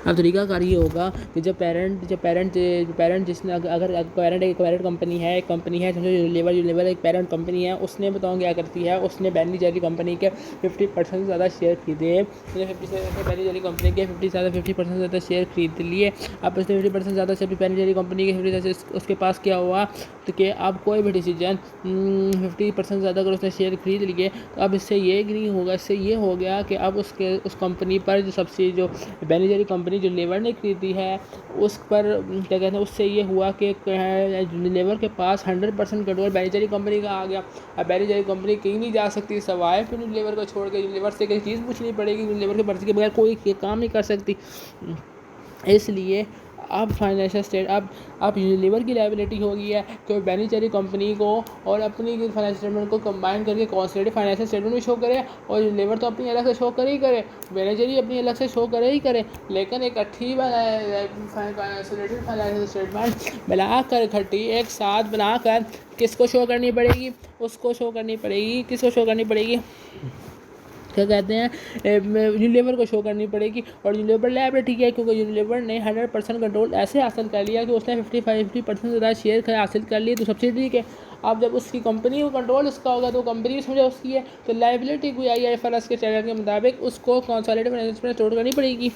अब तरीकाकार ये होगा कि जब पेरेंट जिसने अगर पेरेंट कंपनी है, एक कंपनी है, समझो यूनिलीवर एक पेरेंट कंपनी है, उसने बताओ क्या करती है, उसने बेन जेली कंपनी के 50% से ज़्यादा शेयर खरीदे, उसने बेन जेली कंपनी के 50% से ज़्यादा शेयर खरीद लिए। अब उसने 50% ज़्यादा से बेन जेली कंपनी के 50% उसके पास क्या हुआ, तो कि अब कोई भी डिसीजन 50% ज़्यादा अगर उसने शेयर खरीद लिए, तो अब इससे ये नहीं होगा, इससे ये हो गया कि अब उस कंपनी पर जो बेन जेली कंपनी जो यूनिलीवर ने खरीदी है, उस पर क्या कहते हैं, उससे ये हुआ कि यूनिलीवर के पास 100% कंट्रोल बेन जेली कंपनी का आ गया। अब बेन जेली कंपनी कहीं नहीं जा सकती सवाए फिर यूनिलीवर को छोड़ के, यूनिलीवर से कोई चीज़ पूछनी पड़ेगी, यूनिलीवर की मर्जी के बगैर कोई काम नहीं कर सकती। इसलिए अब फाइनेंशियल स्टेट अब यूनिलीवर की लायबिलिटी हो गई है कि बेन जेली कंपनी को और अपनी फाइनेंशियल स्टेटमेंट को कंबाइन करके कंसोलिडेटेड फाइनेंशियल स्टेटमेंट भी शो करे, और यूनिलीवर तो अपनी अलग से शो करे ही करे, बेन जेली अपनी अलग से शो करे ही करे, लेकिन एक इकट्ठी कंसोलिडेटेड फाइनेंशियल स्टेटमेंट बनाकर इकट्ठी एक साथ बनाकर किसको शो करनी पड़ेगी, उसको शो करनी पड़ेगी, किसको शो करनी पड़ेगी, क्या कहते हैं, यूनिलीवर को शो करनी पड़ेगी। और यूनिलीवर लायबिलिटी है क्योंकि यूनिलीवर ने 100% कंट्रोल ऐसे हासिल कर लिया कि उसने 50% ज़्यादा शेयर हासिल कर लिए, तो सब्सिडी के अब जब उसकी कंपनी को कंट्रोल उसका होगा तो कंपनी समझो उसकी है, तो लायबिलिटी को IFRS के स्टैंडर्ड के मुताबिक उसको कंसोलिडेटेड फाइनेंशियल स्टेटमेंट करनी पड़ेगी।